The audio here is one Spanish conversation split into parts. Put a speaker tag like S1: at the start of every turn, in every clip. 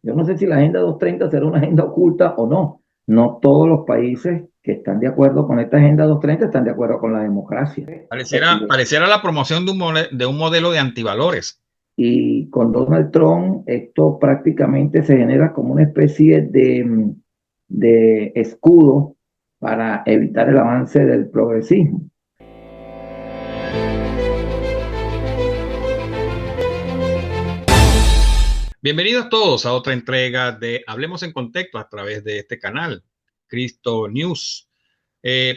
S1: Yo no sé si la Agenda 230 será una agenda oculta o no. No todos los países que están de acuerdo con esta Agenda 230 están de acuerdo con la democracia.
S2: Pareciera la promoción de un modelo de antivalores.
S1: Y con Donald Trump esto prácticamente se genera como una especie de escudo para evitar el avance del progresismo.
S2: Bienvenidos todos a otra entrega de Hablemos en Contexto a través de este canal, Cristo News,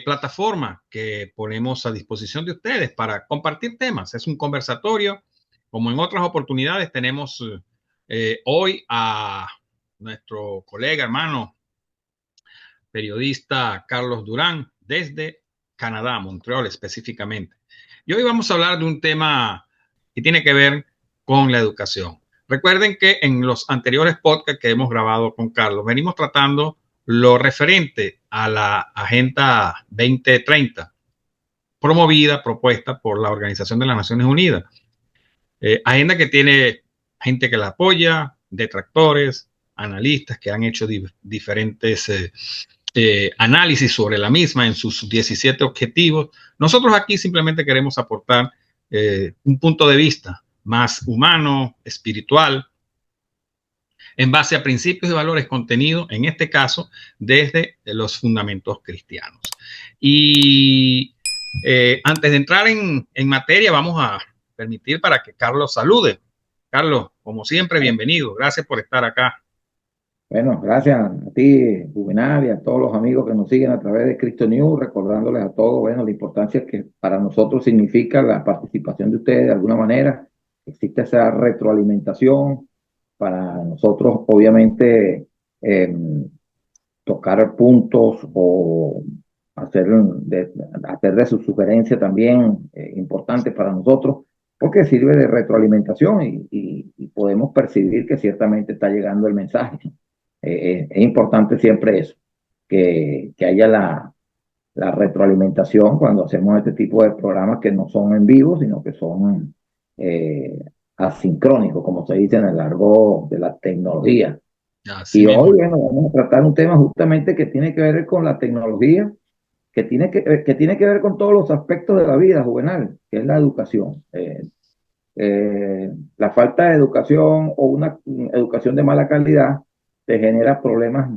S2: plataforma que ponemos a disposición de ustedes para compartir temas. Es un conversatorio. Como en otras oportunidades, tenemos hoy a nuestro colega, hermano, periodista Carlos Durán, desde Canadá, Montreal específicamente. Y hoy vamos a hablar de un tema que tiene que ver con la educación. Recuerden que en los anteriores podcasts que hemos grabado con Carlos, venimos tratando lo referente a la Agenda 2030, propuesta por la Organización de las Naciones Unidas. Agenda que tiene gente que la apoya, detractores, analistas que han hecho diferentes análisis sobre la misma en sus 17 objetivos. Nosotros aquí simplemente queremos aportar un punto de vista más humano, espiritual, en base a principios y valores contenidos, en este caso, desde los fundamentos cristianos. Y antes de entrar en materia, vamos a permitir para que Carlos salude. Carlos, como siempre, bienvenido. Gracias por estar acá.
S1: Bueno, gracias a ti, Juvenal, y a todos los amigos que nos siguen a través de Cristo News, recordándoles a todos, bueno, la importancia que para nosotros significa la participación de ustedes de alguna manera. Existe esa retroalimentación para nosotros, obviamente, tocar puntos o hacer de su sugerencia también importante para nosotros, porque sirve de retroalimentación y podemos percibir que ciertamente está llegando el mensaje. Es importante siempre eso, que haya la retroalimentación cuando hacemos este tipo de programas que no son en vivo, sino que son asincrónicos, como se dice en el largo de la tecnología.
S2: Así
S1: Y
S2: mismo.
S1: hoy, bueno, vamos a tratar un tema justamente que tiene que ver con la tecnología, que tiene que ver con todos los aspectos de la vida, Juvenal, que es la educación. La falta de educación o una educación de mala calidad te genera problemas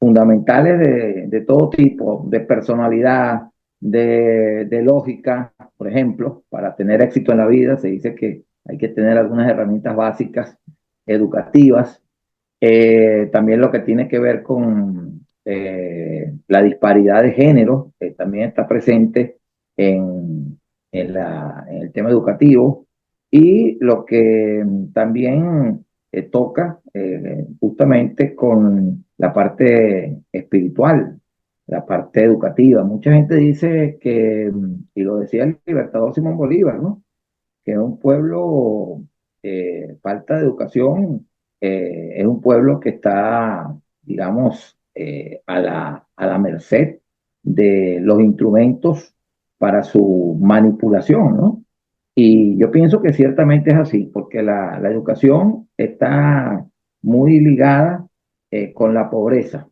S1: fundamentales de todo tipo, de personalidad, de lógica. Por ejemplo, para tener éxito en la vida se dice que hay que tener algunas herramientas básicas educativas. También lo que tiene que ver con la disparidad de género, también está presente en el tema educativo. Y lo que también toca justamente con la parte espiritual, la parte educativa. Mucha gente dice que, y lo decía el libertador Simón Bolívar, ¿no? Que un pueblo falta de educación, es un pueblo que está, digamos, a la merced de los instrumentos para su manipulación, ¿no? Y yo pienso que ciertamente es así, porque la educación está muy ligada con la pobreza,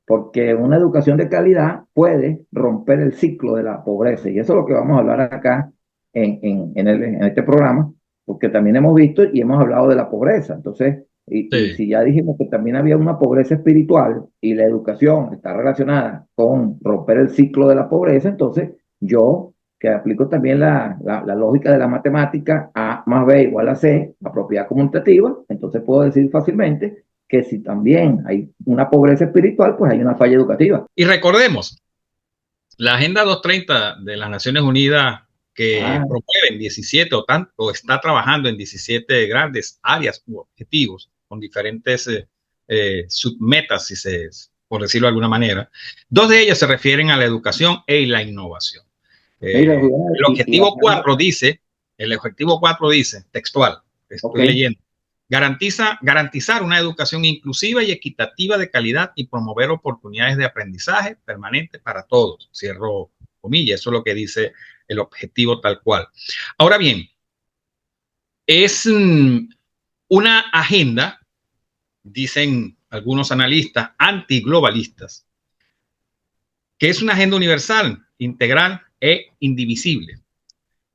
S1: porque una educación de calidad puede romper el ciclo de la pobreza. Y eso es lo que vamos a hablar acá en este programa, porque también hemos visto y hemos hablado de la pobreza. Entonces, y
S2: Sí.
S1: si ya dijimos que también había una pobreza espiritual y la educación está relacionada con romper el ciclo de la pobreza, entonces yo, que aplico también la lógica de la matemática, A más B igual a C, la propiedad conmutativa, entonces puedo decir fácilmente que si también hay una pobreza espiritual, pues hay una falla educativa.
S2: Y recordemos, la Agenda 230 de las Naciones Unidas que
S1: Ah,
S2: promueve en 17 o está trabajando en 17 grandes áreas u objetivos con diferentes submetas, por decirlo de alguna manera. Dos de ellas se refieren a la educación y la innovación.
S1: mira,
S2: Eh,
S1: Julián,
S2: el objetivo 4 dice, textual,
S1: ok,
S2: estoy leyendo, garantizar una educación inclusiva y equitativa de calidad y promover oportunidades de aprendizaje permanente para todos. Cierro comillas, eso es lo que dice el objetivo tal cual. Ahora bien, es una agenda dicen algunos analistas antiglobalistas, que es una agenda universal, integral e indivisible.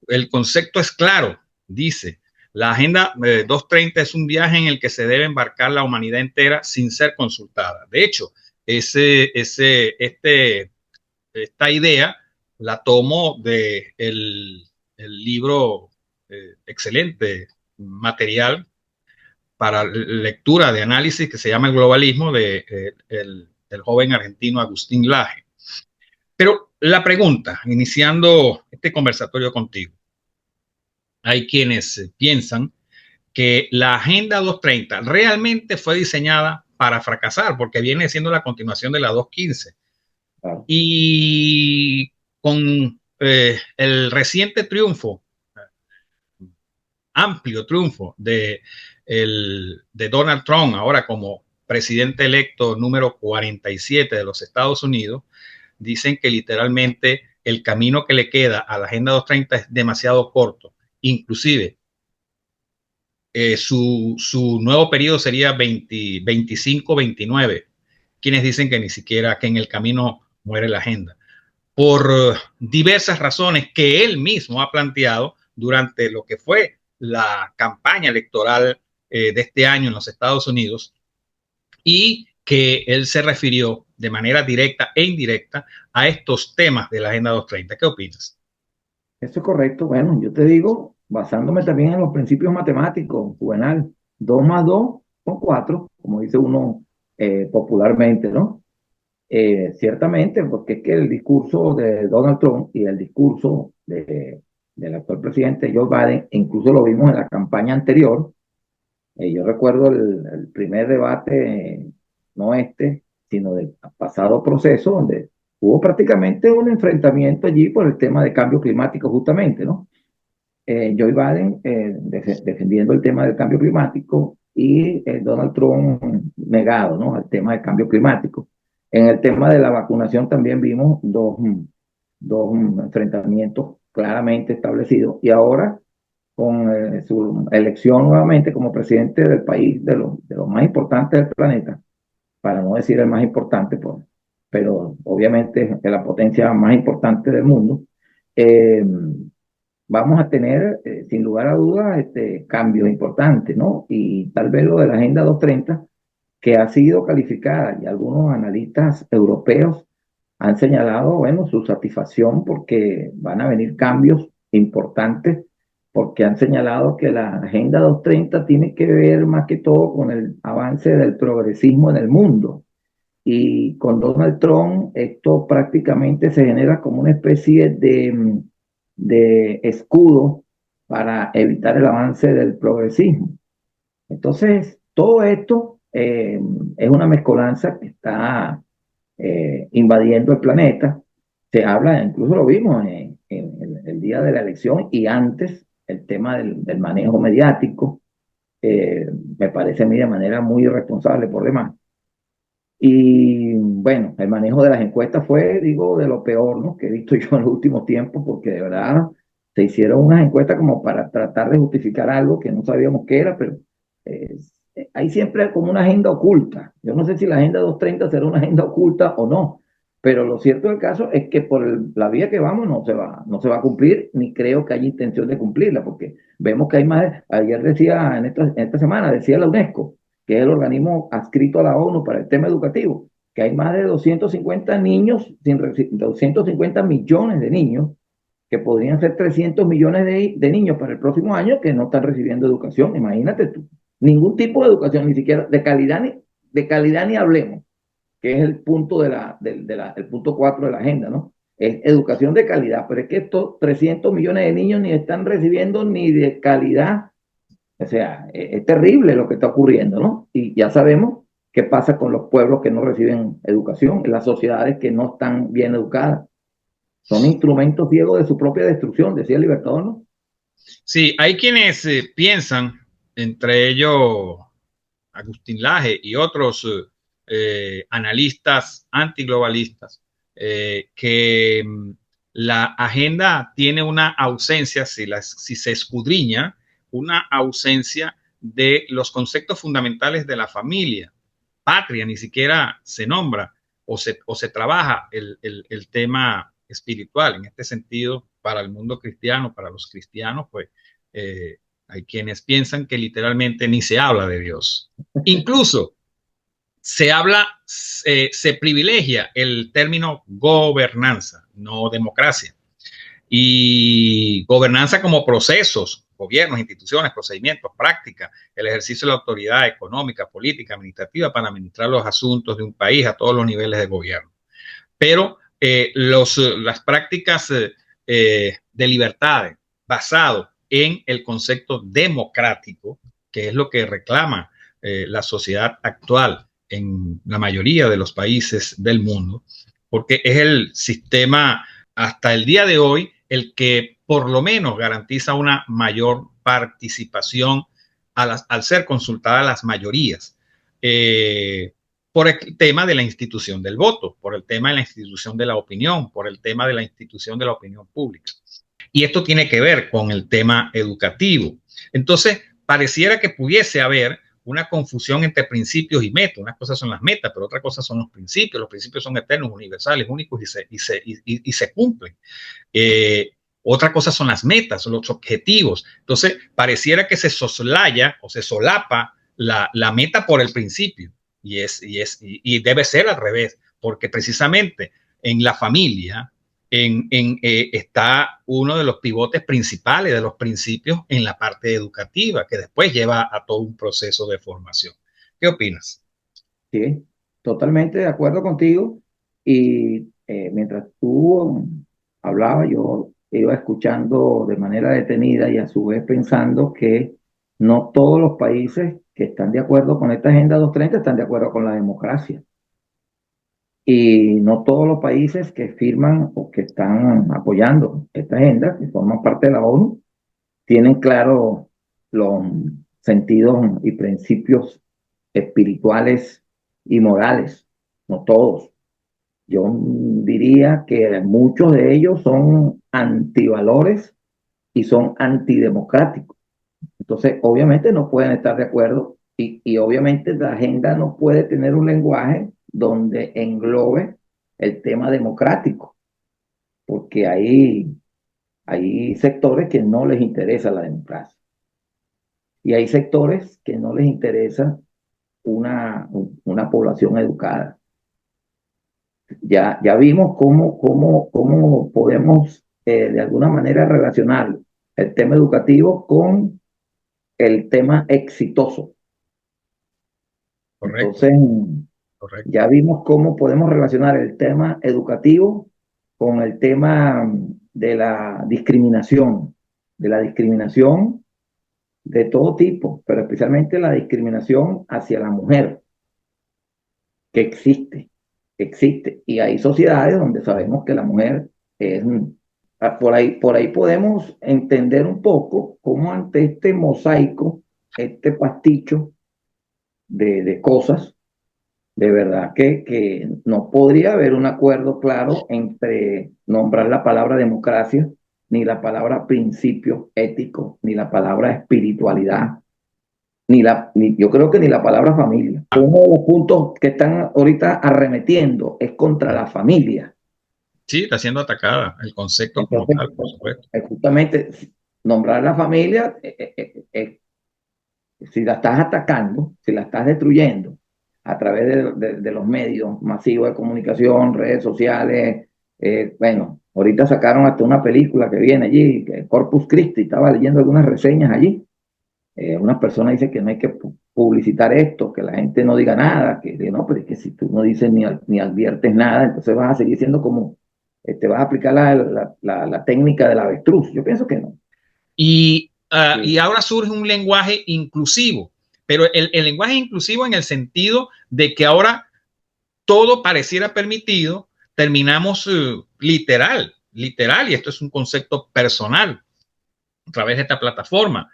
S2: El concepto es claro, dice, la Agenda 230 es un viaje en el que se debe embarcar la humanidad entera sin ser consultada. De hecho, esta idea la tomo de el libro excelente material para lectura de análisis que se llama El globalismo de el joven argentino Agustín Laje. Pero la pregunta, iniciando este conversatorio contigo, hay quienes piensan que la Agenda 230 realmente fue diseñada para fracasar, porque viene siendo la continuación de la 215.
S1: Claro.
S2: Y con el reciente triunfo, amplio triunfo de Donald Trump, ahora como presidente electo número 47 de los Estados Unidos, dicen que literalmente el camino que le queda a la Agenda 230 es demasiado corto. Inclusive, su nuevo periodo sería 25-29, quienes dicen que ni siquiera que en el camino muere la agenda, por diversas razones que él mismo ha planteado durante lo que fue la campaña electoral de este año en los Estados Unidos, y que él se refirió de manera directa e indirecta a estos temas de la Agenda 230. ¿Qué opinas?
S1: Eso es correcto. Bueno, yo te digo, basándome también en los principios matemáticos, Juvenal, 2 más 2 son 4, como dice uno popularmente, ¿no? Ciertamente, porque es que el discurso de Donald Trump y el discurso del actual presidente Joe Biden, incluso lo vimos en la campaña anterior. Yo recuerdo el primer debate, no este, sino del pasado proceso, donde hubo prácticamente un enfrentamiento allí por el tema de cambio climático, justamente, ¿no? Joe Biden defendiendo el tema del cambio climático y Donald Trump negado, ¿no?, al tema del cambio climático. En el tema de la vacunación también vimos dos enfrentamientos claramente establecidos, y ahora con su elección nuevamente como presidente del país de los más importantes del planeta, para no decir el más importante, pues, pero obviamente es la potencia más importante del mundo. eh, Vamos a tener, sin lugar a dudas, cambios importantes, ¿no? Y tal vez lo de la Agenda 230, que ha sido calificada, y algunos analistas europeos han señalado, bueno, su satisfacción porque van a venir cambios importantes, porque han señalado que la Agenda 230 tiene que ver más que todo con el avance del progresismo en el mundo. Y con Donald Trump esto prácticamente se genera como una especie de escudo para evitar el avance del progresismo. Entonces, todo esto es una mezcolanza que está invadiendo el planeta. Se habla, incluso lo vimos en el día de la elección y antes, el tema del manejo mediático, me parece a mí de manera muy irresponsable por demás. Y bueno, el manejo de las encuestas fue, digo, de lo peor, ¿no?, que he visto yo en los últimos tiempos, porque de verdad se hicieron unas encuestas como para tratar de justificar algo que no sabíamos qué era, pero eh, hay siempre como una agenda oculta. Yo no sé si la Agenda 230 será una agenda oculta o no, pero lo cierto del caso es que por la vía que vamos no se va a cumplir, ni creo que haya intención de cumplirla, porque vemos que hay más. Ayer decía, en esta semana, decía la UNESCO, que es el organismo adscrito a la ONU para el tema educativo, que hay más de 250 niños, 250 millones de niños, que podrían ser 300 millones de niños para el próximo año que no están recibiendo educación. Imagínate tú, ningún tipo de educación, ni siquiera de calidad ni hablemos, que es el punto el punto 4 de la agenda, ¿no? Es educación de calidad, pero es que estos 300 millones de niños ni están recibiendo ni de calidad. O sea, es terrible lo que está ocurriendo, ¿no? Y ya sabemos qué pasa con los pueblos que no reciben educación, las sociedades que no están bien educadas. Son instrumentos ciegos de su propia destrucción, decía el Libertador, ¿no?
S2: Sí, hay quienes piensan, entre ellos Agustín Laje y otros analistas antiglobalistas, que la agenda tiene una ausencia, si se escudriña, una ausencia de los conceptos fundamentales de la familia. Patria ni siquiera se nombra o se trabaja el tema espiritual. En este sentido, para el mundo cristiano, para los cristianos, pues hay quienes piensan que literalmente ni se habla de Dios. Incluso se habla, se privilegia el término gobernanza, no democracia. Y gobernanza como procesos, gobiernos, instituciones, procedimientos, prácticas, el ejercicio de la autoridad económica, política, administrativa para administrar los asuntos de un país a todos los niveles de gobierno. Pero las prácticas de libertades basado en el concepto democrático, que es lo que reclama la sociedad actual en la mayoría de los países del mundo, porque es el sistema hasta el día de hoy el que por lo menos garantiza una mayor participación al ser consultadas las mayorías. Por el tema de la institución del voto, por el tema de la institución de la opinión, por el tema de la institución de la opinión pública. Y esto tiene que ver con el tema educativo. Entonces, pareciera que pudiese haber una confusión entre principios y metas. Unas cosas son las metas, pero otras cosas son los principios. Los principios son eternos, universales, únicos y se cumplen. Otra cosa son las metas, son los objetivos. Entonces, pareciera que se soslaya o se solapa la meta por el principio. Y debe ser al revés, porque precisamente en la familia está uno de los pivotes principales de los principios en la parte educativa, que después lleva a todo un proceso de formación. ¿Qué opinas?
S1: Sí, totalmente de acuerdo contigo. Y mientras tú hablabas, yo iba escuchando de manera detenida y a su vez pensando que no todos los países que están de acuerdo con esta Agenda 2030 están de acuerdo con la democracia. Y no todos los países que firman o que están apoyando esta agenda, que forman parte de la ONU, tienen claro los sentidos y principios espirituales y morales. No todos. Yo diría que muchos de ellos son antivalores y son antidemocráticos. Entonces, obviamente no pueden estar de acuerdo y obviamente la agenda no puede tener un lenguaje donde englobe el tema democrático, porque hay sectores que no les interesa la democracia y hay sectores que no les interesa una población educada. Ya vimos cómo podemos de alguna manera relacionar el tema educativo con el tema exitoso.
S2: Correcto,
S1: Entonces,
S2: correcto.
S1: ya vimos cómo podemos relacionar el tema educativo con el tema de la discriminación de todo tipo, pero especialmente la discriminación hacia la mujer, que existe. Y hay sociedades donde sabemos que la mujer es... por ahí podemos entender un poco cómo ante este mosaico, este pasticho de cosas, de verdad que no podría haber un acuerdo claro entre nombrar la palabra democracia, ni la palabra principio ético, ni la palabra espiritualidad, yo creo que ni la palabra familia. Uno de los puntos que están ahorita arremetiendo es contra la familia.
S2: Sí, está siendo atacada el concepto como
S1: Entonces,
S2: tal, por supuesto.
S1: justamente nombrar la familia, si la estás atacando, si la estás destruyendo a través de los medios masivos de comunicación, redes sociales, bueno, ahorita sacaron hasta una película que viene allí, que Corpus Christi, estaba leyendo algunas reseñas allí. Unas personas dicen que no hay que publicitar esto, que la gente no diga nada, que no, pero es que si tú no dices ni adviertes nada, entonces vas a seguir siendo como, te vas a aplicar la técnica del avestruz. Yo pienso que no.
S2: Y ahora surge un lenguaje inclusivo, pero el lenguaje inclusivo en el sentido de que ahora todo pareciera permitido, terminamos literal, y esto es un concepto personal a través de esta plataforma,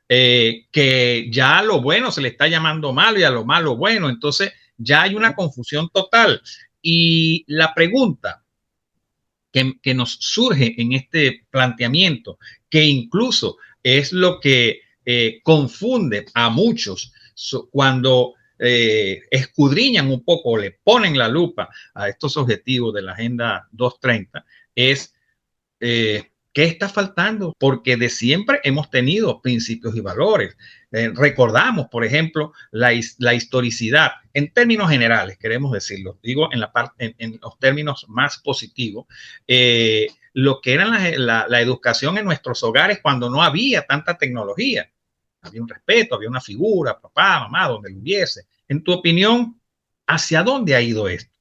S2: que ya a lo bueno se le está llamando malo y a lo malo bueno, entonces ya hay una confusión total. Y la pregunta nos surge en este planteamiento, que incluso es lo que confunde a muchos cuando escudriñan un poco, le ponen la lupa a estos objetivos de la Agenda 2030, es ¿qué está faltando? Porque de siempre hemos tenido principios y valores. Recordamos, por ejemplo, la historicidad, en términos generales, queremos decirlo, digo en los términos más positivos, lo que era la educación en nuestros hogares cuando no había tanta tecnología. Había un respeto, había una figura, papá, mamá, donde lo hubiese. En tu opinión, ¿hacia dónde ha ido esto?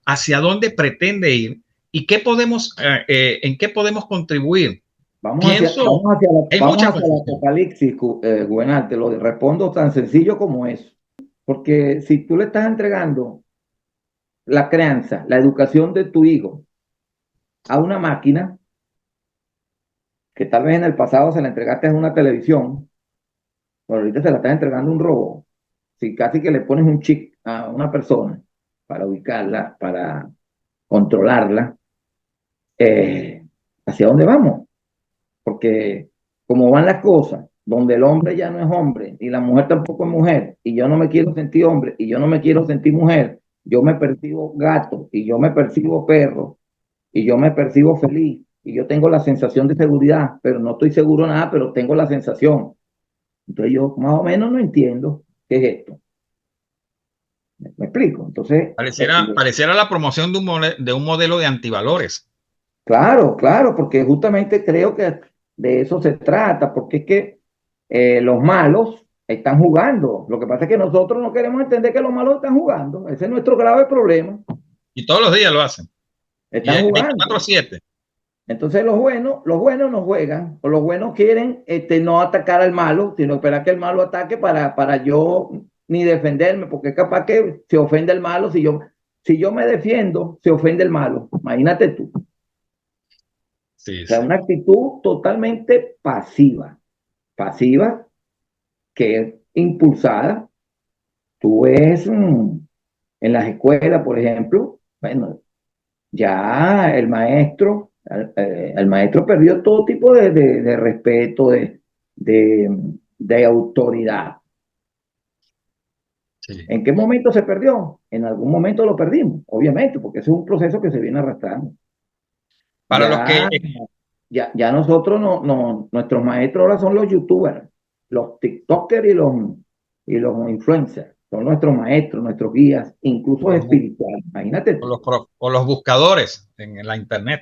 S2: ¿Hacia dónde pretende ir? ¿Y qué podemos, en qué podemos contribuir? Pienso, hay
S1: Vamos
S2: mucha
S1: hacia el
S2: confusión.
S1: apocalipsis, Juvenal, te lo respondo tan sencillo como eso. Porque si tú le estás entregando la crianza, la educación de tu hijo a una máquina, que tal vez en el pasado se la entregaste a una televisión, pero ahorita se la estás entregando a un robot, si casi que le pones un chip a una persona para ubicarla, para controlarla, eh, ¿hacia dónde vamos? Porque como van las cosas, donde el hombre ya no es hombre y la mujer tampoco es mujer, y yo no me quiero sentir hombre y yo no me quiero sentir mujer, yo me percibo gato y yo me percibo perro y yo me percibo feliz y yo tengo la sensación de seguridad, pero no estoy seguro de nada, pero tengo la sensación. Entonces yo más o menos no entiendo qué es esto. ¿Me explico? Entonces,
S2: Pareciera la promoción de un modelo de antivalores.
S1: claro, claro, porque justamente creo que de eso se trata, porque es que los malos están jugando. Lo que pasa es que nosotros no queremos entender que los malos están jugando. Ese es nuestro grave problema.
S2: Y todos los días lo hacen. Y
S1: Están
S2: es
S1: jugando.
S2: 24/7.
S1: Entonces los buenos no juegan, o los buenos quieren no atacar al malo, sino esperar que el malo ataque para yo ni defenderme, porque es capaz que se ofende el malo. Si yo me defiendo, se ofende el malo. Imagínate tú. O
S2: Sí,
S1: sea,
S2: sí.
S1: una actitud totalmente pasiva. Pasiva que es impulsada. Tú ves en las escuelas, por ejemplo, bueno, ya el maestro perdió todo tipo de respeto, de, de autoridad.
S2: Sí.
S1: ¿En qué momento se perdió? En algún momento lo perdimos, obviamente, porque ese es un proceso que se viene arrastrando.
S2: Para los que,
S1: Ya, ya nosotros, nuestros maestros ahora son los youtubers, los tiktokers y los influencers. Son nuestros maestros, nuestros guías,
S2: o
S1: incluso
S2: los,
S1: espirituales. Imagínate
S2: o
S1: tú.
S2: los, o los buscadores en la internet.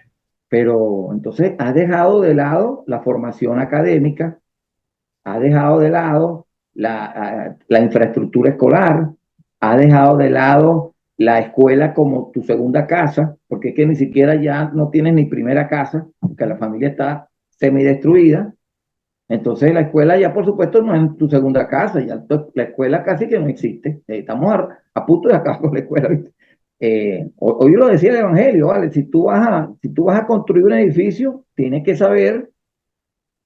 S1: Pero entonces has dejado de lado la formación académica, has dejado de lado la infraestructura escolar, has dejado de lado la escuela como tu segunda casa, porque es que ni siquiera ya no tienes ni primera casa, porque la familia está semidestruida. Entonces la escuela ya por supuesto no es tu segunda casa, ya la escuela casi que no existe. Estamos a punto de acabar con la escuela, ¿viste? Hoy lo decía el Evangelio, ¿vale? Si tú vas a construir un edificio, tienes que saber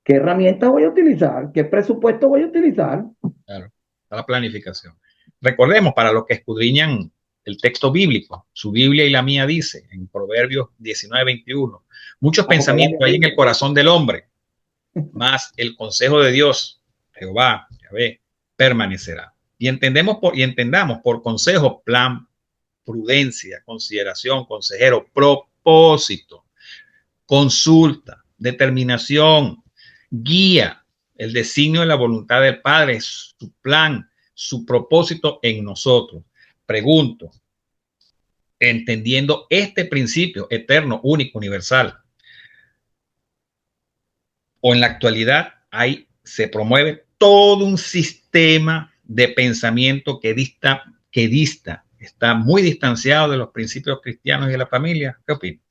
S1: qué herramientas voy a utilizar, qué presupuesto voy a utilizar.
S2: Claro, la planificación. Recordemos, para los que escudriñan el texto bíblico, su Biblia y la mía dice, en Proverbios 19:21, muchos
S1: Ah, porque
S2: pensamientos hay en el corazón del hombre, mas el consejo de Dios, Jehová, Yahvé, permanecerá. Y entendamos por consejo, plan, prudencia, consideración, consejero, propósito, consulta, determinación, guía, el designio de la voluntad del Padre, su plan, su propósito en nosotros. Pregunto, entendiendo este principio eterno, único, universal, o en la actualidad se promueve todo un sistema de pensamiento está muy distanciado de los principios cristianos y de la familia. ¿Qué opinas?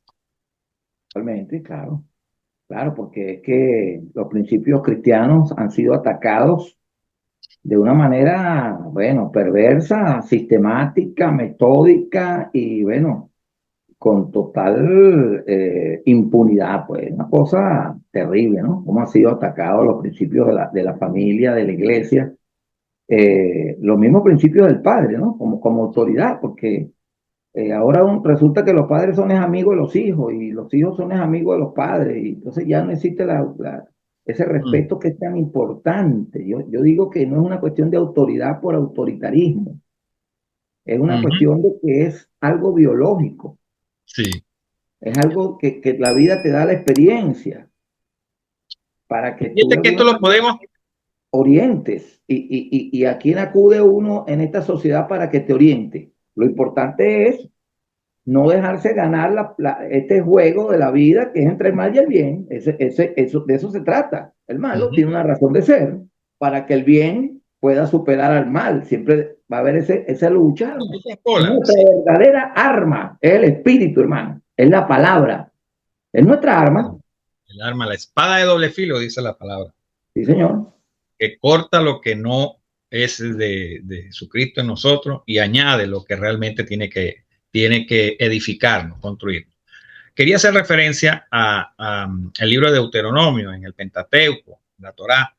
S1: realmente, claro, claro, porque es que los principios cristianos han sido atacados de una manera, bueno, perversa, sistemática, metódica y, bueno, con total impunidad, pues, una cosa terrible, ¿no? Cómo han sido atacados los principios de la familia, de la iglesia, los mismos principios del padre, ¿no? Como autoridad, porque ahora resulta que los padres son amigos de los hijos y los hijos son amigos de los padres y entonces ya no existe ese
S2: Mm,
S1: respeto que es tan importante. Yo digo que no es una cuestión de autoridad por autoritarismo, es una
S2: ujú,
S1: cuestión de que es algo biológico,
S2: sí.
S1: es algo que la vida te da la experiencia para que tú de
S2: Fíjate que esto
S1: alguna
S2: lo
S1: manera
S2: podemos,
S1: orientes. Y a quién acude uno en esta sociedad para que te oriente. Lo importante es no dejarse ganar este juego de la vida que es entre el mal y el bien. De eso se trata. El malo
S2: ujú,
S1: tiene una razón de ser para que el bien pueda superar al mal. Siempre va a haber esa lucha.
S2: esa cola,
S1: Nuestra
S2: sí.
S1: verdadera arma es el espíritu, hermano. Es la palabra. Es nuestra arma.
S2: El arma, la espada de doble filo, dice la palabra,
S1: Sí, señor.
S2: que corta lo que no es de Jesucristo en nosotros y añade lo que realmente tiene que edificarnos, construirnos. Quería hacer referencia al libro de Deuteronomio en el Pentateuco, la Torá,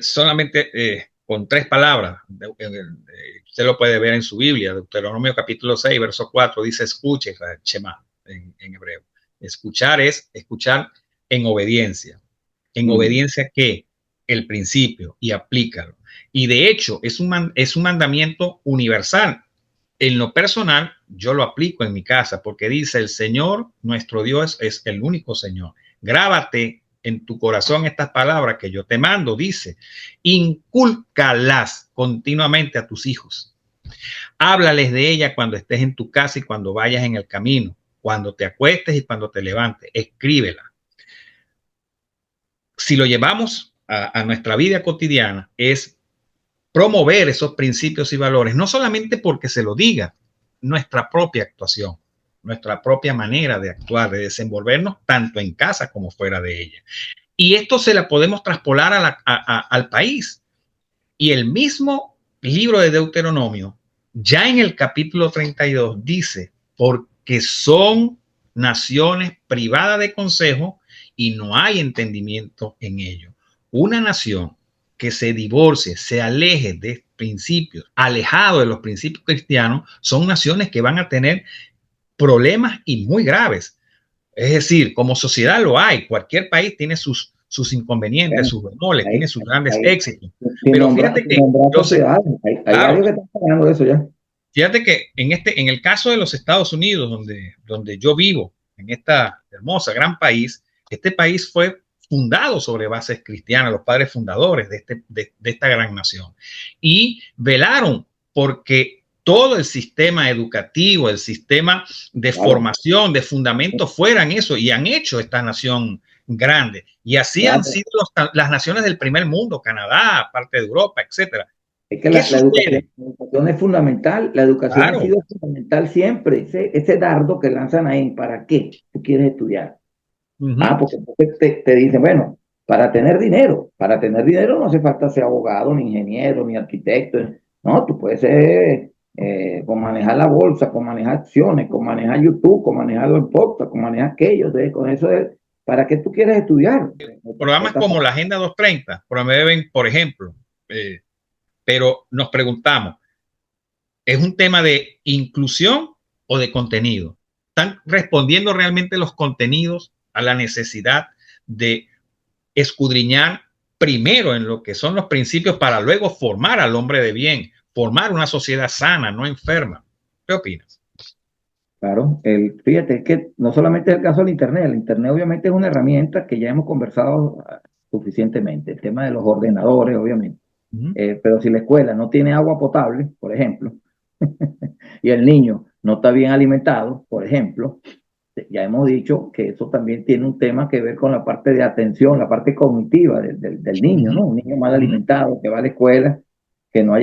S2: solamente con tres palabras. Usted lo puede ver en su Biblia, Deuteronomio capítulo 6, verso 4, dice escuche, Shema, en hebreo. Escuchar es escuchar en obediencia. ¿En
S1: Mm.
S2: obediencia qué? El principio y aplícalo. Y de hecho es un mandamiento universal. En lo personal, yo lo aplico en mi casa porque dice el Señor, nuestro Dios, es el único Señor. Grábate en tu corazón estas palabras que yo te mando, dice, incúlcalas continuamente a tus hijos. Háblales de ella cuando estés en tu casa y cuando vayas en el camino, cuando te acuestes y cuando te levantes. Escríbela. Si lo llevamos a nuestra vida cotidiana, es promover esos principios y valores, no solamente porque se lo diga, nuestra propia actuación, nuestra propia manera de actuar, de desenvolvernos tanto en casa como fuera de ella. Y esto se la podemos traspolar al país. Y el mismo libro de Deuteronomio, ya en el capítulo 32, dice, porque son naciones privadas de consejo y no hay entendimiento en ello. Una nación que se divorcie, se aleje de principios, alejado de los principios cristianos, son naciones que van a tener problemas y muy graves. Es decir, como sociedad lo hay, cualquier país tiene sus inconvenientes,
S1: Bueno,
S2: sus bemoles, tiene
S1: ahí,
S2: sus grandes
S1: ahí,
S2: éxitos. Pero
S1: sin nombrar sociedades. Hay
S2: claro,
S1: varios que están pagando eso ya.
S2: fíjate que en el caso de los Estados Unidos, donde yo vivo, en esta hermosa gran país, este país fue fundado sobre bases cristianas, los padres fundadores de esta gran nación. Y velaron porque todo el sistema educativo, el sistema de
S1: Claro,
S2: formación, de fundamento fueran eso y han hecho esta nación grande. Y así han
S1: claro.
S2: sido las naciones del primer mundo, Canadá, parte de Europa, etcétera.
S1: Es que
S2: ¿Qué
S1: la
S2: sucede?
S1: educación es fundamental. La educación ha
S2: Claro.
S1: sido fundamental siempre. Ese dardo que lanzan ahí, ¿para qué tú quieres estudiar?
S2: Uh
S1: Ah,
S2: -huh.
S1: porque entonces te dicen, bueno, para tener dinero no hace falta ser abogado, ni ingeniero, ni arquitecto. No, tú puedes ser con manejar la bolsa, con manejar acciones, con manejar YouTube, con manejar los podcasts, con manejar aquello. Con eso es, ¿para qué tú quieres estudiar?
S2: Programas como la Agenda 230 promueven, por ejemplo, eh, pero nos preguntamos, ¿es un tema de inclusión o de contenido? ¿Están respondiendo realmente los contenidos a la necesidad de escudriñar primero en lo que son los principios para luego formar al hombre de bien, formar una sociedad sana, no enferma? ¿Qué opinas?
S1: Claro, fíjate, es que no solamente es el caso del Internet, el Internet obviamente es una herramienta que ya hemos conversado suficientemente, el tema de los ordenadores, obviamente.
S2: Uh -huh.
S1: Pero si la escuela no tiene agua potable, por ejemplo, y el niño no está bien alimentado, por ejemplo, ya hemos dicho que eso también tiene un tema que ver con la parte de atención, la parte cognitiva del
S2: Uh
S1: niño,
S2: -huh.
S1: ¿no? Un niño mal
S2: Uh -huh.
S1: alimentado que va a la escuela, que no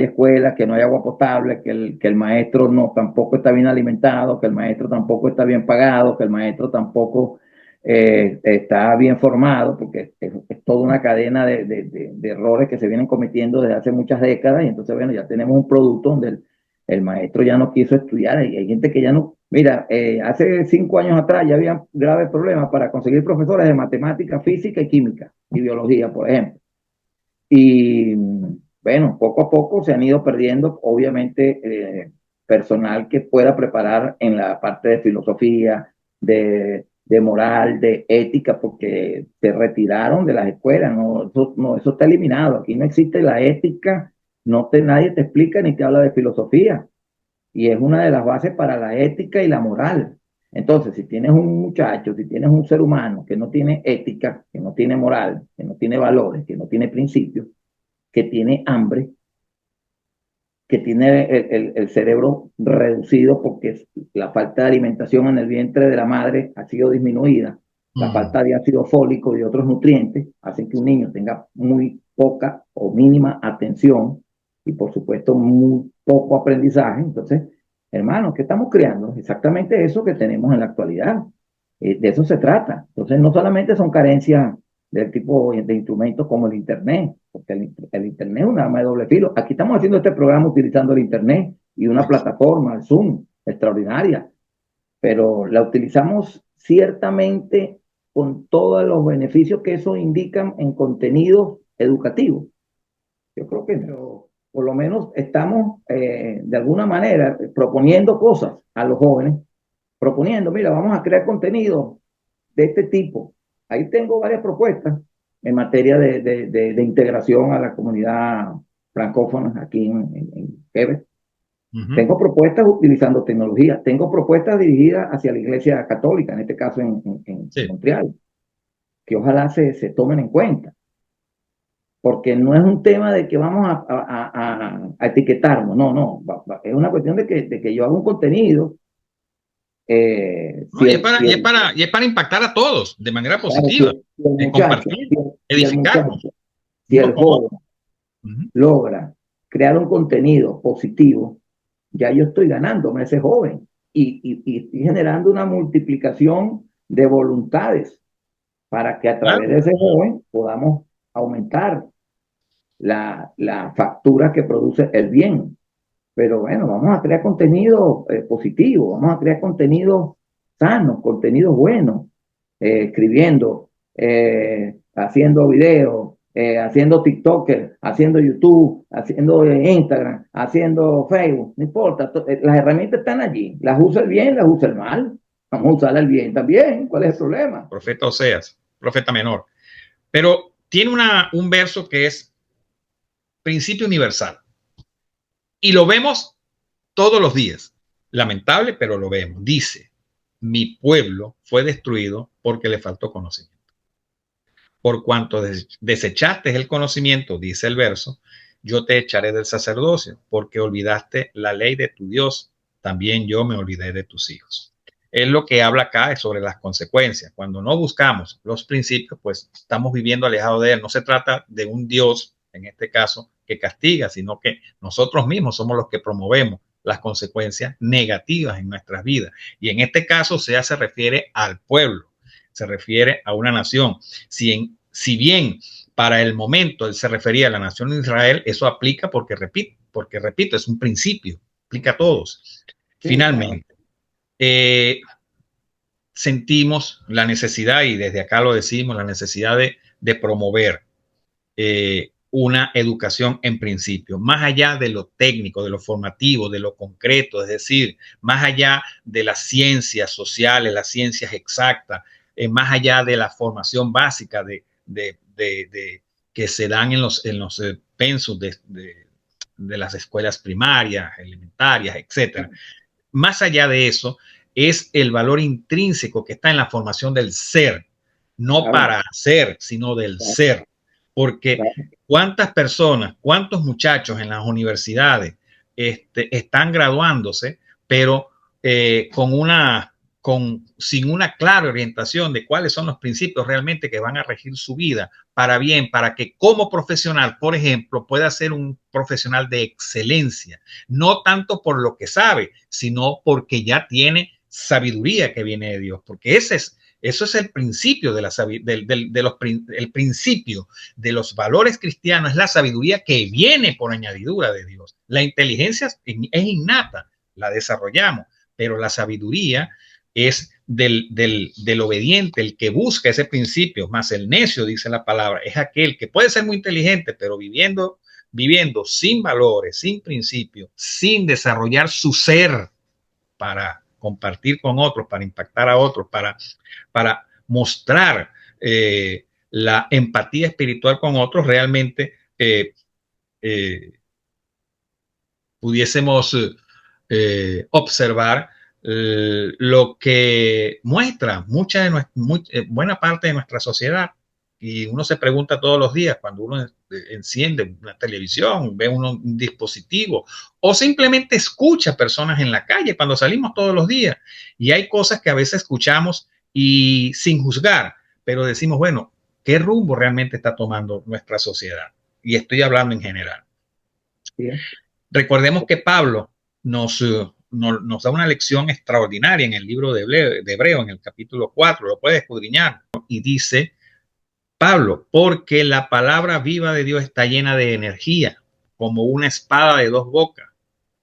S1: hay agua potable, que el maestro no tampoco está bien alimentado, que el maestro tampoco está bien pagado, que el maestro tampoco está bien formado, porque es toda una cadena de errores que se vienen cometiendo desde hace muchas décadas, y entonces, bueno, ya tenemos un producto donde el maestro ya no quiso estudiar, y hay gente que ya no, mira, hace 5 años atrás ya había graves problemas para conseguir profesores de matemática, física y química, y biología, por ejemplo. Y bueno, poco a poco se han ido perdiendo, obviamente, personal que pueda preparar en la parte de filosofía, de moral, de ética, porque se retiraron de las escuelas, no, eso está eliminado, aquí no existe la ética, nadie te explica ni te habla de filosofía, y es una de las bases para la ética y la moral. Entonces, si tienes un muchacho, si tienes un ser humano que no tiene ética, que no tiene moral, que no tiene valores, que no tiene principios, que tiene hambre, que tiene el cerebro reducido porque la falta de alimentación en el vientre de la madre ha sido disminuida, la falta de ácido fólico y otros nutrientes hacen que un niño tenga muy poca o mínima atención y por supuesto muy poco aprendizaje. Entonces, hermanos, ¿qué estamos creando? Exactamente eso que tenemos en la actualidad. De eso se trata. Entonces, no solamente son carencias del tipo de instrumentos como el Internet, porque el Internet es un arma de doble filo. Aquí estamos haciendo este programa utilizando el Internet y una plataforma, el Zoom, extraordinaria, pero la utilizamos ciertamente con todos los beneficios que eso indican en contenido educativo. Yo creo que no. Por lo menos estamos de alguna manera proponiendo cosas a los jóvenes, proponiendo, mira, vamos a crear contenido de este tipo. Ahí tengo varias propuestas en materia de integración a la comunidad francófona aquí en Quebec. Tengo propuestas utilizando tecnología, tengo propuestas dirigidas hacia la Iglesia Católica, en este caso en
S2: Sí.
S1: Montreal, que ojalá se tomen en cuenta, porque no es un tema de que vamos a etiquetarnos, no, es una cuestión de que yo hago un contenido.
S2: No, y es para impactar a todos de manera
S1: Claro,
S2: positiva,
S1: si el muchacho,
S2: compartir,
S1: si el
S2: edificarnos,
S1: muchacho, si
S2: uno
S1: el
S2: con otro.
S1: joven logra crear un contenido positivo, ya yo estoy ganándome ese joven y estoy generando una multiplicación de voluntades para que a través
S2: Claro.
S1: de ese joven podamos aumentar la factura que produce el bien. Pero bueno, vamos a crear contenido positivo, vamos a crear contenido sano, contenido bueno, escribiendo, haciendo videos, haciendo TikToker, haciendo YouTube, haciendo Instagram, haciendo Facebook, no importa, las herramientas están allí, las usa el bien, las usa el mal, vamos a usar el bien también, ¿cuál es el problema?
S2: Profeta Oseas, profeta menor. Pero tiene un verso que es principio universal. Y lo vemos todos los días. Lamentable, pero lo vemos. Dice, mi pueblo fue destruido porque le faltó conocimiento. Por cuanto desechaste el conocimiento, dice el verso, yo te echaré del sacerdocio, porque olvidaste la ley de tu Dios, también yo me olvidé de tus hijos. Es lo que habla acá es sobre las consecuencias. Cuando no buscamos los principios, pues estamos viviendo alejados de él. No se trata de un Dios, en este caso, que castiga, sino que nosotros mismos somos los que promovemos las consecuencias negativas en nuestras vidas. Y en este caso se refiere al pueblo, se refiere a una nación. Si bien para el momento él se refería a la nación de Israel, eso aplica porque repito, es un principio, aplica a todos.
S1: Sí, claro.
S2: Finalmente, sentimos la necesidad, y desde acá lo decimos, la necesidad de promover una educación en principio, más allá de lo técnico, de lo formativo, de lo concreto, es decir, más allá de las ciencias sociales, las ciencias exactas, más allá de la formación básica que se dan en los pensos de las escuelas primarias, elementarias, etcétera. Más allá de eso, es el valor intrínseco que está en la formación del ser, no
S1: Claro,
S2: para hacer, sino del
S1: claro,
S2: ser. Porque
S1: claro.
S2: cuántas personas, cuántos muchachos en las universidades están graduándose, pero sin una clara orientación de cuáles son los principios realmente que van a regir su vida para bien, para que como profesional, por ejemplo, pueda ser un profesional de excelencia, no tanto por lo que sabe, sino porque ya tiene sabiduría que viene de Dios, porque eso es el principio el principio de los valores cristianos, es la sabiduría que viene por añadidura de Dios. La inteligencia es innata, la desarrollamos, pero la sabiduría es del obediente, el que busca ese principio, más el necio, dice la palabra, es aquel que puede ser muy inteligente, pero viviendo sin valores, sin principios, sin desarrollar su ser para compartir con otros, para impactar a otros, para mostrar la empatía espiritual con otros, realmente pudiésemos observar lo que muestra buena parte de nuestra sociedad. Y uno se pregunta todos los días cuando uno enciende una televisión, ve un dispositivo o simplemente escucha personas en la calle cuando salimos todos los días. Y hay cosas que a veces escuchamos y sin juzgar, pero decimos, bueno, ¿qué rumbo realmente está tomando nuestra sociedad? Y estoy hablando en general.
S1: Bien.
S2: Recordemos que Pablo nos da una lección extraordinaria en el libro de Hebreo, en el capítulo 4, lo puede escudriñar, y dice, Pablo, porque la palabra viva de Dios está llena de energía, como una espada de dos bocas,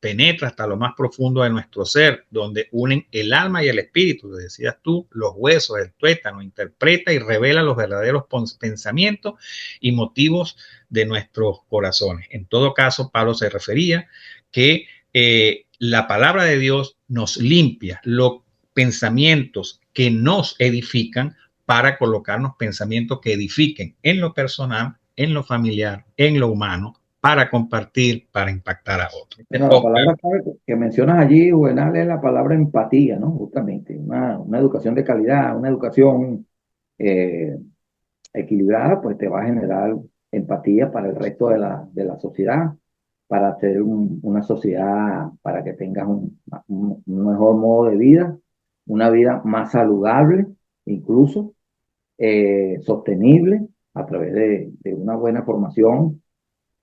S2: penetra hasta lo más profundo de nuestro ser, donde unen el alma y el espíritu, decías tú, los huesos, el tuétano, interpreta y revela los verdaderos pensamientos y motivos de nuestros corazones. En todo caso, Pablo se refería que la palabra de Dios nos limpia los pensamientos que nos edifican para colocarnos pensamientos que edifiquen en lo personal, en lo familiar, en lo humano, para compartir, para impactar a otros.
S1: Bueno, la palabra que mencionas allí, Juvenal, es la palabra empatía, ¿no? Justamente, una educación de calidad, una educación eh, equilibrada, pues te va a generar empatía para el resto de la sociedad, para hacer una sociedad, para que tengas un mejor modo de vida, una vida más saludable, incluso sostenible, a través de una buena formación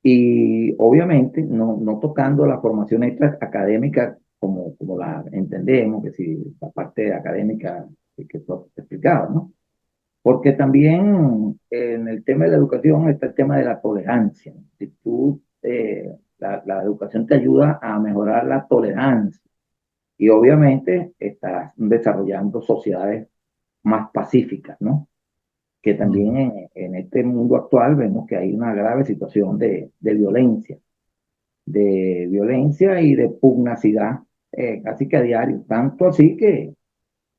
S1: y obviamente no tocando la formación extra académica como la entendemos, que si la parte académica que tú explicabas, ¿no? Porque también en el tema de la educación está el tema de la tolerancia. Si tú, la educación te ayuda a mejorar la tolerancia y obviamente estás desarrollando sociedades más pacíficas, ¿no? Que también en este mundo actual vemos que hay una grave situación de violencia y de pugnacidad, casi que a diario, tanto así que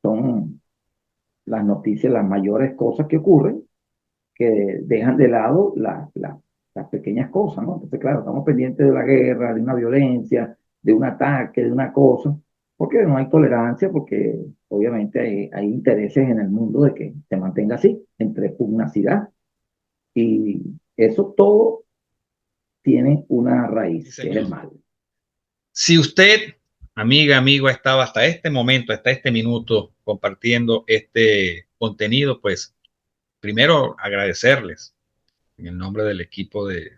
S1: son las noticias, las mayores cosas que ocurren, que dejan de lado las pequeñas cosas, ¿no? Entonces, claro, estamos pendientes de la guerra, de una violencia, de un ataque, de una cosa, porque no hay tolerancia, porque obviamente hay intereses en el mundo de que se mantenga así, entre pugnacidad y eso todo tiene una
S2: Sí,
S1: raíz, que es el
S2: señor.
S1: mal.
S2: Si usted, amiga, amigo, ha estado hasta este momento, hasta este minuto compartiendo este contenido, pues primero agradecerles en el nombre del equipo de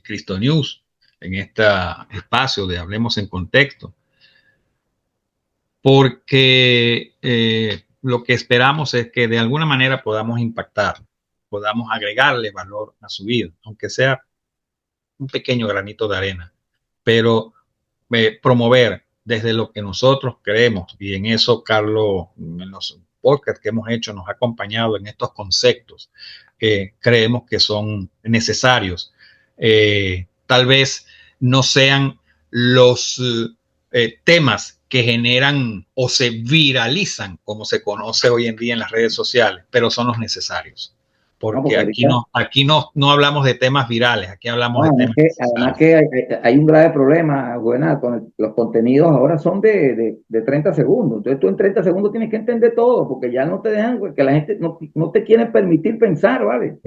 S2: Cristo News en este espacio de Hablemos en Contexto, porque lo que esperamos es que de alguna manera podamos impactar, podamos agregarle valor a su vida, aunque sea un pequeño granito de arena, pero promover desde lo que nosotros creemos, y en eso Carlos, en los podcasts que hemos hecho, nos ha acompañado en estos conceptos que creemos que son necesarios. Tal vez no sean los temas que generan o se viralizan, como se conoce hoy en día en las redes sociales, pero son los necesarios.
S1: No,
S2: Porque
S1: porque ahorita,
S2: aquí no hablamos de temas virales, aquí hablamos
S1: no,
S2: de temas
S1: además
S2: necesarios.
S1: que hay un grave problema, buena, con los contenidos ahora son de 30 segundos. Entonces tú en 30 segundos tienes que entender todo, porque ya no te dejan, que la gente no te quiere permitir pensar, ¿vale?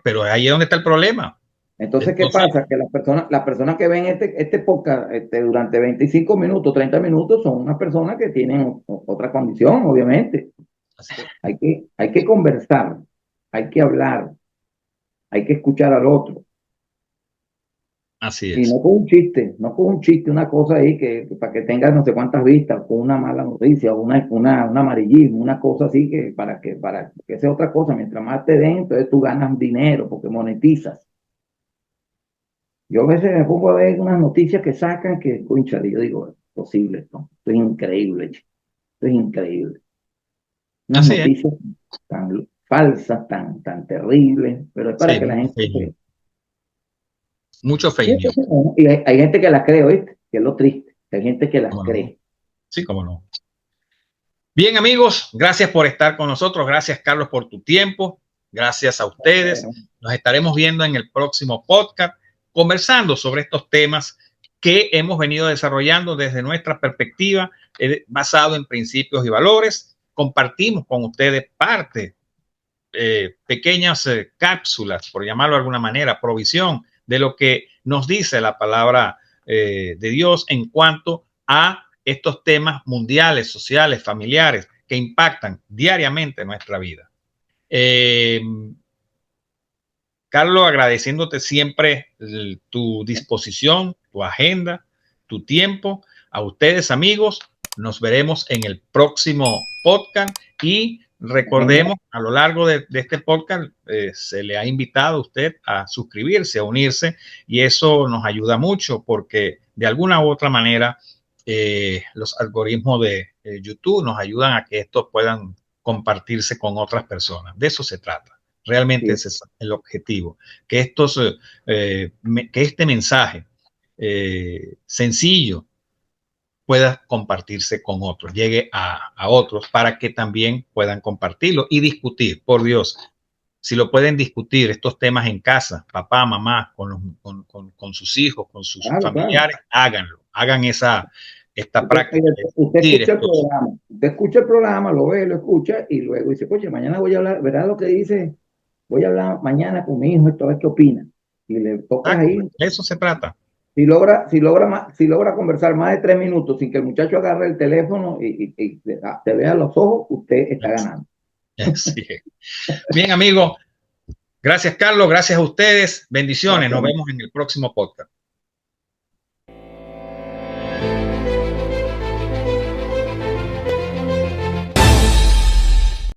S2: Pero ahí es donde está el problema.
S1: Entonces, ¿qué
S2: Entonces,
S1: pasa? Que las personas que ven este podcast durante 25 minutos, 30 minutos, son unas personas que tienen otra condición, obviamente. Hay que conversar, hay que hablar, hay que escuchar al otro.
S2: así
S1: Y
S2: es.
S1: no con un chiste, no con un chiste, una cosa ahí que para que tenga no sé cuántas vistas, con una mala noticia, o un amarillismo, una cosa así para que sea otra cosa. Mientras más te den, entonces tú ganas dinero porque monetizas. Yo a veces me pongo a ver unas noticias que sacan que, concha, yo digo, es posible esto es increíble, chico, esto es increíble. Unas
S2: Así es.
S1: noticias tan falsas, tan terribles, pero es para
S2: Sí,
S1: que la gente
S2: mucho fake news.
S1: y hay gente que las cree, ¿oíste? Que es lo triste. Hay gente que las
S2: ¿Cómo no?
S1: cree.
S2: Sí, cómo no. Bien, amigos, gracias por estar con nosotros. Gracias, Carlos, por tu tiempo. Gracias a ustedes.
S1: Bueno,
S2: Nos estaremos viendo en el próximo podcast, conversando sobre estos temas que hemos venido desarrollando desde nuestra perspectiva, basado en principios y valores. Compartimos con ustedes parte, pequeñas cápsulas, por llamarlo de alguna manera, provisión de lo que nos dice la palabra de Dios en cuanto a estos temas mundiales, sociales, familiares, que impactan diariamente nuestra vida. Carlos, agradeciéndote siempre tu disposición, tu agenda, tu tiempo. A ustedes, amigos, nos veremos en el próximo podcast y recordemos, a lo largo de este podcast, se le ha invitado a usted a suscribirse, a unirse, y eso nos ayuda mucho porque de alguna u otra manera los algoritmos de YouTube nos ayudan a que estos puedan compartirse con otras personas. De eso se trata. Realmente
S1: sí,
S2: ese es el objetivo, que que este mensaje sencillo pueda compartirse con otros, llegue a otros para que también puedan compartirlo y discutir. Por Dios, si lo pueden discutir estos temas en casa, papá, mamá, con sus hijos, con sus
S1: claro, claro.
S2: familiares, háganlo, hagan esta
S1: Usted,
S2: práctica de
S1: usted
S2: discutir
S1: escucha el
S2: estos.
S1: programa, usted escucha el programa, lo ve, lo escucha y luego dice, oye, mañana voy a hablar, ¿verdad lo que dice? Voy a hablar mañana con mi hijo, esto a ver qué opina. Y le tocas
S2: Exacto,
S1: ahí.
S2: de eso se trata.
S1: Si logra conversar más de 3 minutos sin que el muchacho agarre el teléfono y te vea los ojos, usted está ganando.
S2: Así es. Bien, amigo. Gracias, Carlos. Gracias a ustedes. Bendiciones. Nos
S1: Gracias.
S2: vemos en el próximo podcast.